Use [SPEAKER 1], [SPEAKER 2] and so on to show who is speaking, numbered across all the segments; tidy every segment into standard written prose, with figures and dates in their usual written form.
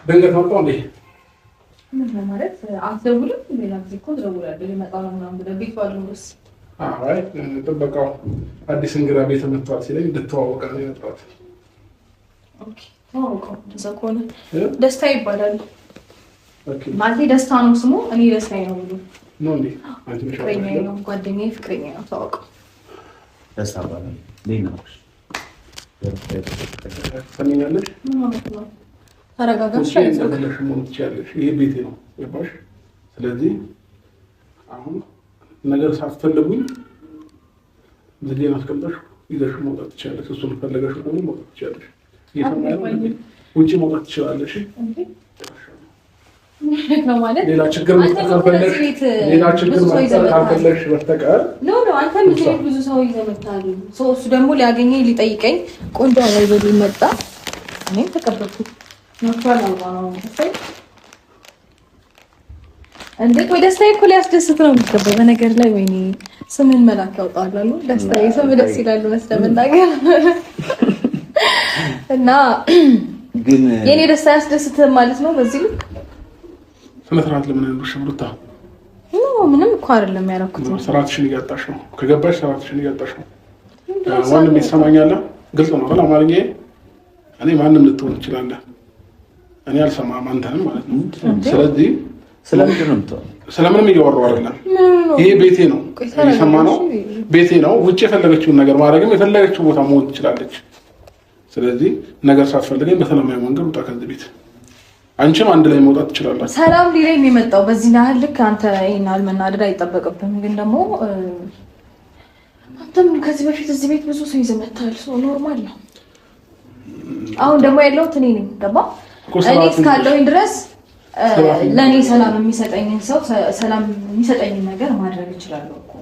[SPEAKER 1] ድንገት መጣሁ እንዴ?
[SPEAKER 2] ምን ማለት አትደውልም? ሌላ ጊዜ እኮ እደውላለሁ ልመጣ ነው ምናምን ብለህ ቤት ባልኖርስ?
[SPEAKER 1] አይ ጥበቃው አዲስ እንግዳ ቤት መጥቷል ሲለኝ እንድትተዋወቅ ነው የመጣሁት።
[SPEAKER 2] ኦኬ ተዋወቀው። እንደዛ ከሆነ ደስታ ይባላል። ኦኬ ማለት ደስታ ነው ስሙ። እኔ ደስታዬ ነው ብሎ
[SPEAKER 1] ነው እንዴ? አንቺ
[SPEAKER 2] ፍቅረኛዬ ነው ጓደኛዬ ፍቅረኛዬ ነው። ተዋወቀው።
[SPEAKER 3] ደስታ ባለ ለምን
[SPEAKER 1] ሰሚኛለሽ?
[SPEAKER 2] ተረጋጋሽ።
[SPEAKER 1] ይሄ ቤቴ ነው ገባሽ? ስለዚህ አሁን ነገር ሳትፈልጉኝ ዝሌን አስቀምጠሽ ይዘሽ መውጣት ትችላለሽ። እሱን ፈለገሽ ደግሞ መውጣት ትችላለሽ። ውጭ መውጣት ትችላለሽ።
[SPEAKER 2] ነው ማለት
[SPEAKER 1] ሌላ ችግር ካልፈለግሽ በስተቀር
[SPEAKER 2] አንተ ብዙ ሰው ይዘመታል። እሱ ደግሞ ሊያገኘኝ ሊጠይቀኝ ቆንጆ ላይ በሉ መጣ። እኔም ተቀበልኩት። ኖርማል ነው እንዴ? ቆይ ደስታዬ እኮ ሊያስደስት ነው የሚገባው። በነገር ላይ ወይኔ ስምን መላክ ያውጣላሉ። ደስታዬ ስም ደስ ይላል መስለምናገር እና
[SPEAKER 3] ግን
[SPEAKER 2] የኔ ደስታ ያስደስት ማለት ነው። በዚህ ልክ
[SPEAKER 1] ስነ ስርዓት ለምን እንደሆነ ሽብሩታ
[SPEAKER 2] ምንም እኮ አይደለም ያደረኩት።
[SPEAKER 1] ስርዓትሽን እያጣሽ ነው። ከገባሽ ስርዓትሽን እያጣሽ ነው። ማንም ይሰማኛል። ግልጽ ነው ግን አማርኛዬ እኔ ማንም ልትሆን ትችላለህ። እኔ አልሰማም አንተንም ማለት ነው። ስለዚህ ስለምንም እያወራሁ አይደለም። ይሄ ቤቴ ነው፣ እየሰማ ነው። ቤቴ ነው። ውጭ የፈለገችውን ነገር ማድረግም የፈለገችው ቦታ መሆን ትችላለች። ስለዚህ ነገር ሳትፈልገኝ በሰላማዊ መንገድ ውጣ ከዚህ ቤት። አንቺም አንድ ላይ መውጣት ትችላለች።
[SPEAKER 2] ሰላም ሊለኝ የመጣው በዚህ ያህል ልክ አንተ ይሄን አልመናደድ አይጠበቅብህም። ግን ደግሞ አንተም ከዚህ በፊት እዚህ ቤት ብዙ ሰው ይዘህ መጥተሃል። ኖርማል ነው። አሁን ደግሞ ያለሁት እኔ ነኝ። ገባ? እኔ እስካለሁኝ ድረስ ለእኔ ሰላም የሚሰጠኝን ሰው ሰላም የሚሰጠኝን ነገር ማድረግ እችላለሁ እኮ።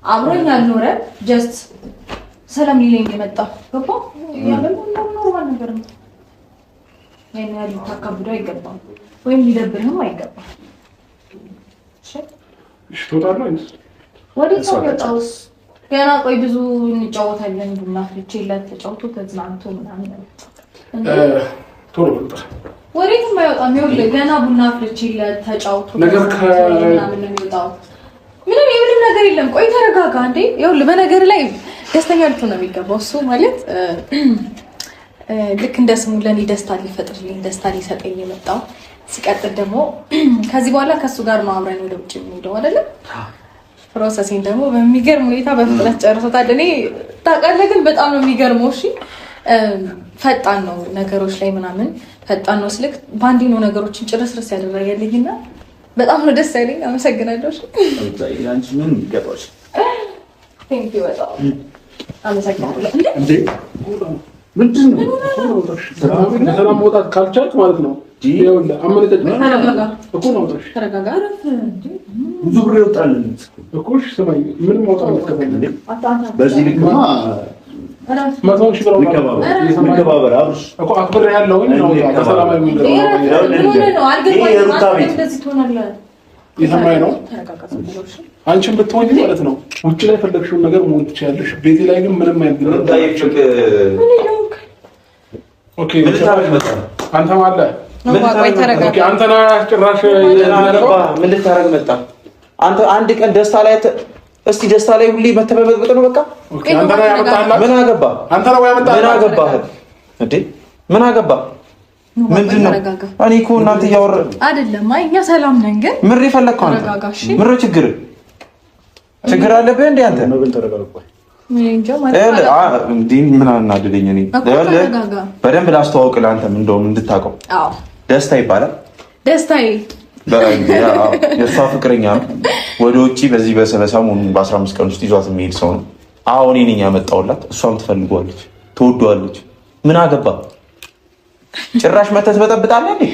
[SPEAKER 2] አብሮኝ አልኖረ ጀስት ሰላም ሊለኝ የመጣው ገባ? ያለው ኖርማል ነገር ነው። ያን ያህል ልታካብደው አይገባም፣ ወይም ሊደብርህም አይገባም።
[SPEAKER 1] እሺ ትወጣለህ?
[SPEAKER 2] ወዴት ነው የወጣሁት? ገና ቆይ ብዙ እንጫወታለን። ቡና ፍልቼለት ተጫውቶ ተዝናንቶ ምናምን
[SPEAKER 1] ቶሎ ወጣ።
[SPEAKER 2] ወዴትም አይወጣም። ይኸውልህ ገና ቡና ፍልቼለት ተጫውቶ ምናምን ነው የሚወጣው። ምንም ነገር የለም። ቆይ ተረጋጋ እንዴ። ይኸውልህ በነገር ላይ ደስተኛ ልትሆን ነው የሚገባው። እሱ ማለት ልክ እንደ ስሙ ለኔ ደስታ ሊፈጥርልኝ ደስታ ሊሰጠኝ የመጣው። ሲቀጥል ደግሞ ከዚህ በኋላ ከሱ ጋር ነው አብረን ወደ ውጭ የምንሄደው አይደለም? ፕሮሰሲን ደግሞ በሚገርም ሁኔታ በፍጥነት ጨርሶታል። እኔ ታውቃለህ ግን በጣም ነው የሚገርመው። እሺ ፈጣን ነው ነገሮች ላይ ምናምን ፈጣን ነው ስልክ ባንዴ ነው ነገሮችን ጭርስርስ ያደረገልኝና በጣም ነው ደስ ያለኝ። አመሰግናለሁ። እሺ
[SPEAKER 3] ያንቺ ምን ይገባሽ?
[SPEAKER 2] ቴንክ ዩ በጣም አመሰግናለሁ። እንዴ
[SPEAKER 1] ምንድን ነው ሰላም መውጣት ካልቻልክ ማለት ነው። ይኸውልህ አመለጠኝ እኮ ነው።
[SPEAKER 2] ተረጋጋ።
[SPEAKER 3] ብዙ ብር ይወጣልን
[SPEAKER 1] እኮ እሺ ስማኝ፣ ምንም ማውጣት አልከፈልኝ።
[SPEAKER 3] በዚህ ልክማ
[SPEAKER 1] መቶ ሺህ ብር
[SPEAKER 3] መከባበር አብሽ
[SPEAKER 1] እኮ አክብሬ ያለሁኝ ነው። በሰላማዊ መንገድ
[SPEAKER 2] ነው አልገባኝም። እንደዚህ ትሆናለህ።
[SPEAKER 1] የሰማኝ ነው። አንቺም ብትሆኚ ማለት ነው ውጭ ላይ ፈለግሽውን ነገር መሆን ትችያለሽ። ቤቴ ላይ ግን ምንም አይነት ኦኬ አንተ ማለት አንተ ና ጭራሽ
[SPEAKER 3] ምን ልታረግ መጣ? አንተ አንድ ቀን ደስታ ላይ እስቲ ደስታ ላይ ሁሌ መተበበጥ ነው በቃ።
[SPEAKER 1] ኦኬ አንተ ና ያመጣህ
[SPEAKER 3] ምን አገባ?
[SPEAKER 1] አንተ ነው ያመጣህ።
[SPEAKER 3] ምን አገባህ እንዴ? ምን አገባ? ምንድነው? እኔ እኮ እናንተ እያወራን
[SPEAKER 2] አይደለም። አይ እኛ ሰላም ነን። ግን
[SPEAKER 3] ምር ይፈለግከው አንተ ምር ችግር አለብህ እንዴ አንተ?
[SPEAKER 1] ነው ተረጋጋ።
[SPEAKER 3] ምን አናደደኝ? እኔ በደንብ ላስተዋውቅ ለአንተም እንደውም እንድታውቀው። ደስታ ይባላል።
[SPEAKER 2] ደስታዬ
[SPEAKER 3] የእሷ ፍቅረኛ ነው። ወደ ውጭ በዚህ በሰሞኑን በ15 ቀን ውስጥ ይዟት የሚሄድ ሰው ነው። አሁን እኔ ነኝ ያመጣሁላት። እሷም ትፈልገዋለች፣ ትወደዋለች። ምን አገባ? ጭራሽ መተት በጠብጣለህ እንዴ?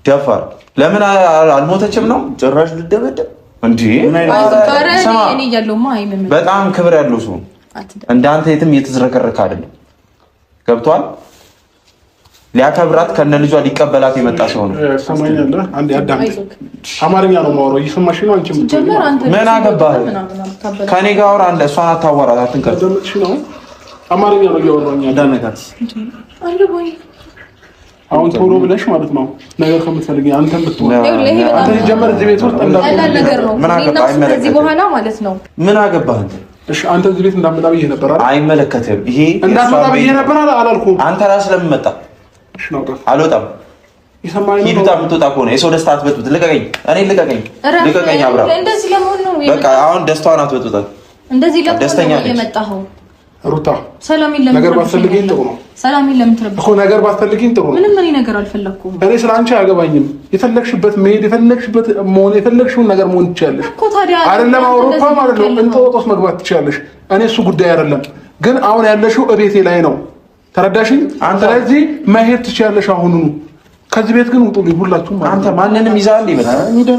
[SPEAKER 3] ደፋር ለምን አልሞተችም ነው? ጭራሽ ልደበደብ እንዴ? በጣም ክብር ያለው ሰው እንዳንተ የትም እየተዝረከረከ አይደለም። ገብቷል? ሊያከብራት ከነ ልጇ ሊቀበላት የመጣ ሰው ነው።
[SPEAKER 1] ሰማኛለህ? አንዴ አዳምጥ። አማርኛ ነው የማወራው። እየሰማሽ ነው? አንቺ
[SPEAKER 3] ምን አገባህ? ከኔ ጋር አውራ። አንተ እሷን አታዋራት፣ አትንከር።
[SPEAKER 1] አማርኛ ነው እያወራሁኝ።
[SPEAKER 3] እንዳነካት
[SPEAKER 1] አሁን ቶሎ ብለሽ ማለት ነው ነገር ከምትፈልጊ አንተም ብትሆን አንተ ጀመር እዚህ ቤት ውስጥ
[SPEAKER 2] ነገር ነው ከዚህ በኋላ ማለት ነው
[SPEAKER 3] ምን አገባህ አንተ?
[SPEAKER 1] እሺ አንተ እዚህ ቤት እንዳትመጣ ብዬሽ ነበር አይደል?
[SPEAKER 3] አይመለከትህም። ይሄ
[SPEAKER 1] እንዳትመጣ ብዬሽ ነበር አላልኩም?
[SPEAKER 3] አንተ ራስህ ለምን መጣ?
[SPEAKER 1] እሺ ነው
[SPEAKER 3] አልወጣም።
[SPEAKER 1] ይሰማኝ
[SPEAKER 3] ሂዱታ የምትወጣ ከሆነ የሰው ደስታ አትበጥብጥ። ልቀቀኝ፣ እኔ ልቀቀኝ አብራ።
[SPEAKER 2] እንደዚህ ለምን ነው
[SPEAKER 3] በቃ አሁን ደስታዋን አትበጥብጣት። እንደዚህ ለምን ነው የመጣኸው?
[SPEAKER 1] ሩታ
[SPEAKER 2] ሰላም ይለም
[SPEAKER 1] ነገር ባትፈልጊኝ ጥሩ ነው።
[SPEAKER 2] ሰላም ይለም ትረብ
[SPEAKER 1] እኮ ነገር ባትፈልጊኝ ጥሩ ነው።
[SPEAKER 2] ምንም እኔ ነገር አልፈለኩም።
[SPEAKER 1] እኔ ስላንቺ አያገባኝም። የፈለግሽበት መሄድ የፈለግሽበት መሆን የፈለግሽውን ነገር መሆን ትችያለሽ
[SPEAKER 2] እኮ ታዲያ
[SPEAKER 1] አይደለም አውሮፓ ማለት ነው እንጦጦስ መግባት ትችያለሽ። እኔ እሱ ጉዳይ አይደለም። ግን አሁን ያለሽው እቤቴ ላይ ነው። ተረዳሽኝ? ስለዚህ መሄድ ትችያለሽ አሁኑኑ። ከዚህ ቤት ግን ውጡልኝ ሁላችሁም።
[SPEAKER 3] አንተ ማንንም ይዘህ አንዴ መጣ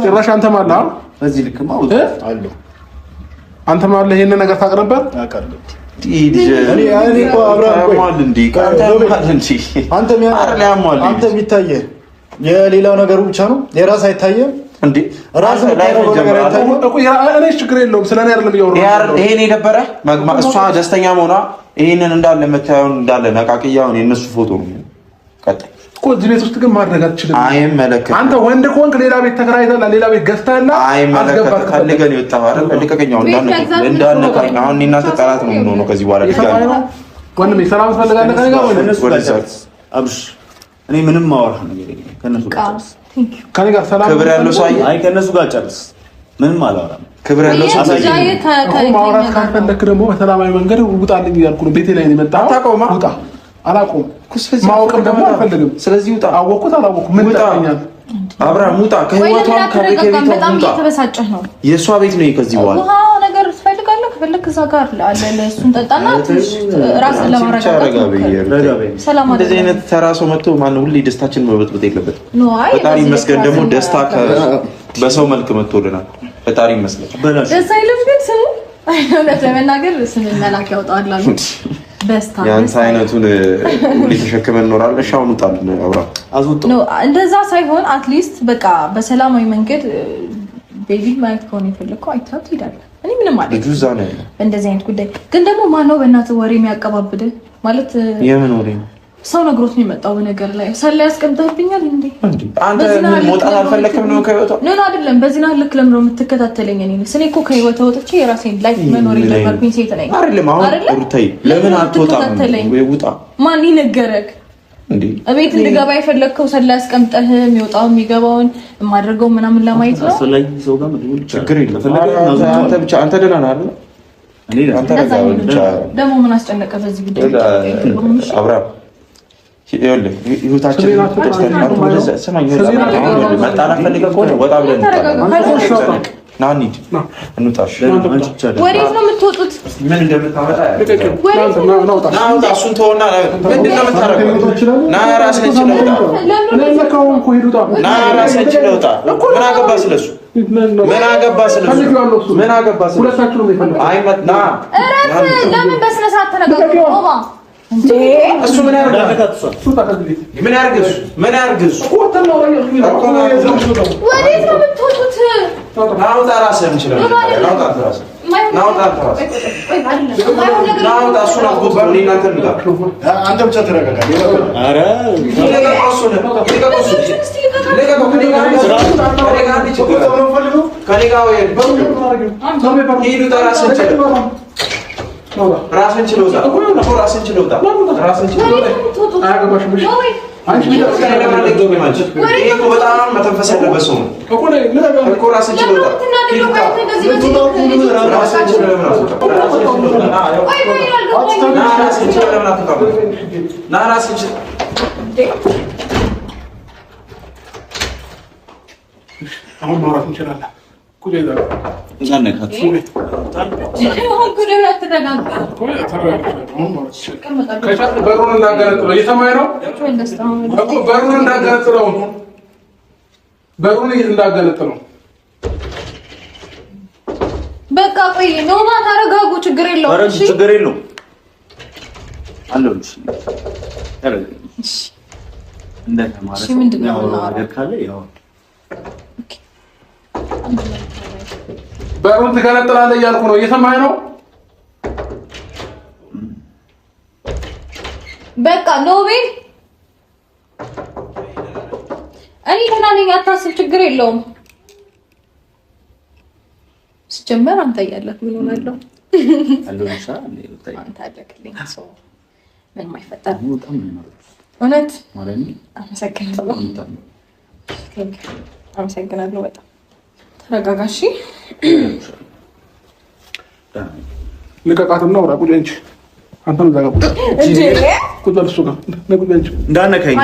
[SPEAKER 1] ጭራሽ አንተ ማለህ
[SPEAKER 4] በዚህ ልክማ አለው
[SPEAKER 1] አንተ ማለህ ይሄን ነገር ታውቅ ነበር?
[SPEAKER 4] አውቃለሁ። አንተ የሚታየህ የሌላው ነገሩ ብቻ ነው። የራስ አይታየም እንዴ? ራስ
[SPEAKER 1] እኔ ችግር የለውም ስለኔ አይደለም እያወራሁ።
[SPEAKER 3] ይሄን የነበረ እሷ ደስተኛ መሆኗ ይሄንን እንዳለ የምታየውን እንዳለ ነቃቅያውን የእነሱ ፎቶ ነው። ቀጥል
[SPEAKER 1] እኮ እዚህ ቤት ውስጥ ግን ማድረግ አትችልም።
[SPEAKER 3] አይመለከትም።
[SPEAKER 1] አንተ ወንድ ከሆንክ ሌላ ቤት ተከራይተህ ሌላ ቤት ገዝተህና
[SPEAKER 3] አይመለከትም። ፈልገህ ነው የወጣኸው አይደል? ልቀቀኛው እንዳነካኝ አሁን እኔና አንተ ጠላት ነው የምንሆነው ከዚህ በኋላ
[SPEAKER 1] ወንድሜ ሰላም ትፈልጋለህ ከእኔ ጋር
[SPEAKER 4] ወይስ አብሽ? እኔ ምንም ማወራህ ነገር የለም ከነሱ ጋር
[SPEAKER 1] ከእኔ ጋር ሰላም
[SPEAKER 3] ክብር ያለው ሰው
[SPEAKER 4] አይ ከነሱ ጋር ጨርስ። ምንም አላወራም።
[SPEAKER 3] ክብር ያለው ሰው
[SPEAKER 1] ማውራት ካልፈለክ ደግሞ በሰላማዊ መንገድ ውጣልኝ እያልኩ ነው። ቤቴ ላይ ነው የመጣኸው። ውጣ አላውቅም። ማወቅም ደግሞ አልፈልግም።
[SPEAKER 3] ስለዚህ ውጣ።
[SPEAKER 1] አወቅኩት አላወቅኩም ምን ይጠቅመኛል?
[SPEAKER 3] አብርሃም ውጣ። ከህይወቷም ከቤት
[SPEAKER 2] በጣም እየተበሳጨህ ነው።
[SPEAKER 3] የእሷ ቤት ነው ከዚህ በኋላ
[SPEAKER 2] ነገር ትፈልጋለህ? ከፈለክ እዛ ጋር አለ እሱን ጠጣና ራስን ለማረጋጋት ሰላም።
[SPEAKER 3] እንደዚህ አይነት ተራ ሰው መጥቶ ማነው ሁሌ ደስታችንን መበጥበጥ የለበትም። ፈጣሪ ይመስገን ደግሞ ደስታ በሰው መልክ መጥቶልናል። ፈጣሪ ይመስገን።
[SPEAKER 2] ደስ አይልም ግን ስሙ እውነት ለመናገር ስምን መላክ ያውጣል አሉ ደስታ
[SPEAKER 3] ያንተ አይነቱን ሁሌ ተሸክመን እንኖራለን። እሺ አሁን ውጣ አብርሃም አዝውጣ።
[SPEAKER 2] እንደዛ ሳይሆን አትሊስት በቃ በሰላማዊ መንገድ ቤቢ ማየት ከሆነ የፈለከው አይተኸው ትሄዳለህ። እኔ ምንም ማለት
[SPEAKER 3] ልጁ እዛ ነው ያለው።
[SPEAKER 2] እንደዚህ አይነት ጉዳይ ግን ደግሞ ማነው በእናትህ ወሬ የሚያቀባብልህ? ማለት
[SPEAKER 3] የምን ወሬ ነው?
[SPEAKER 2] ሰው ነግሮት ነው የመጣው። በነገር ላይ ሰላ ያስቀምጠህብኛል እንዴ?
[SPEAKER 3] አንተ መውጣት አልፈለክም ነው ከህይወቷ?
[SPEAKER 2] ነው አይደለም። በዚህ ነው ልክ ለምን ነው የምትከታተለኝ? እኔ እኮ ከህይወቷ ወጥቼ የራሴን ላይፍ መኖር የጀመርኩኝ ሴት ነኝ
[SPEAKER 3] አይደለም? አሁን ሩታይ ለምን አትወጣም? ወይ ውጣ።
[SPEAKER 2] ማን ይነገረክ እንዴ? እቤት እንድገባ የፈለግከው ሰላ ያስቀምጠህ የሚወጣው የሚገባውን የማደርገው ምናምን ለማየት ነው።
[SPEAKER 4] አስፈላጊ ሰው ጋር መደወል
[SPEAKER 3] ችግር የለም። አንተ ብቻ አንተ ደህና ነህ አይደል? አንተ ብቻ
[SPEAKER 2] ደግሞ ምን አስጨነቀ በዚህ ጉዳይ?
[SPEAKER 3] አብርሃም ይኸውልህ ህይወታችን ስማኝ፣ መጣላት ፈልገህ ከሆነ ወጣ ብለን ና እንሂድ፣ እንውጣሽ።
[SPEAKER 2] ወዴት ነው የምትወጡት?
[SPEAKER 3] ምን እንደምታመጣ ናውጣ። እሱን ተወና ምንድን ነው የምታደርገው? ና ራስህን ችለህ ውጣ። ና ራስህን ችለህ ውጣ። ምን አገባህ ስለሱ? ምን አገባህ ስለሱ? ምን አገባህ ስለሱ? ና
[SPEAKER 2] ለምን በስነ ስርዓት ተነጋገሩ?
[SPEAKER 3] እሱ ምን ያርግ? ምን ያርግ? ምን ያርግ?
[SPEAKER 2] ወዴት ነው የምትወጡት?
[SPEAKER 3] ናውጣ ራስህን ችለህ ናውጣ ራስህን ናውጣ ራስህን ናውጣ። እሱን አትጎትተው። እኔ እናንተ እንውጣ።
[SPEAKER 4] አንተ ብቻ ተረጋጋ። ኧረ
[SPEAKER 3] ልቀቀው። እሱን ልቀቀው። ከእኔ ጋር ሂድ። ውጣ። ራስህን ችለህ ራስን ችለውታ ራስን ችለውታ ራስን ችለውታ አያገባሽም። አንቺ በጣም መተንፈስ ያለበት ሰው ነው እኮ። ራስን ችለውታ
[SPEAKER 1] አሁን ማውራት እንችላለን። በሩን እንዳገነጥለው እየሰማኝ ነው እኮ። በሩን እንዳገነጥለው በሩን እንዳገነጥለው።
[SPEAKER 2] በቃ ቆይ ኖማ ታረጋጉ። ችግር የለውም።
[SPEAKER 4] እሺ ችግር የለውም አለሁልሽ። እሺ እንደተማረ
[SPEAKER 2] ምንድነው
[SPEAKER 4] ነገር ካለ ያው
[SPEAKER 1] በሩን ትገነጥላለህ እያልኩ ነው። እየሰማኸኝ ነው?
[SPEAKER 2] በቃ ኖቤል እኔ ደህና ነኝ፣ አታስብ፣ ችግር የለውም። ሲጀመር አንተ እያለህ ምን ሆናለሁ? አንተ አለክልኝ ሰው ምን ማይፈጠር እውነት አመሰግናለሁ። አመሰግናለሁ በጣም ተረጋጋሽ።
[SPEAKER 1] ልቀቃትና ወራ ቁጭ እንጂ አንተም እዛ ጋር ቁጭ በል እሱ ጋር
[SPEAKER 3] እንዳነካኝ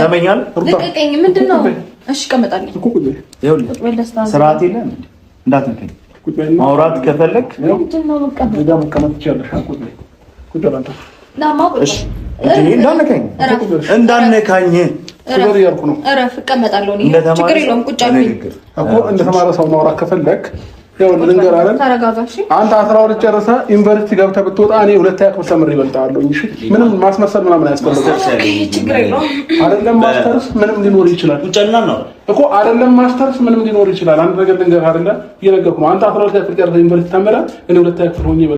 [SPEAKER 2] ሰመኛል። ልቀቀኝ። ምንድን ነው? እሺ እቀመጣለሁ እኮ ቁጭ በል።
[SPEAKER 4] ስርዓት የለም እንዳትነካኝ። ማውራት ከፈለክ
[SPEAKER 2] ምንድን ነው
[SPEAKER 1] መቀመጥ ትችያለሽ። ቁጭ በል አንተ።
[SPEAKER 3] እሺ እንዳነካኝ እንዳነካኝ
[SPEAKER 1] ቁጭ እያልኩ ነው።
[SPEAKER 2] እረፍ። እቀመጣለሁ እኔ ችግር የለውም። ቁጭ አልኩኝ
[SPEAKER 1] እኮ እንደተማረ ሰው ማውራት ከፈለክ ያው ልንገር አይደል?
[SPEAKER 2] ተረጋጋሽ።
[SPEAKER 1] አንተ 12 ጨርሰህ ዩኒቨርሲቲ ገብተህ ብትወጣ እኔ 2 ክፍል ተምሬ እበልጥሃለሁ። እሺ ምንም ማስመሰል ምናምን አያስፈልግም።
[SPEAKER 2] ችግር የለውም።
[SPEAKER 1] አይደለም ማስተርስ ምንም ሊኖር ይችላል እኮ አይደለም ማስተርስ ምንም ሊኖር ይችላል። አንድ ነገር ልንገር አይደለ? እየነገርኩህ ነው። አንተ 12 ክፍል ጨርሰህ ዩኒቨርሲቲ ተምረህ እኔ 2 ክፍል ሆኜ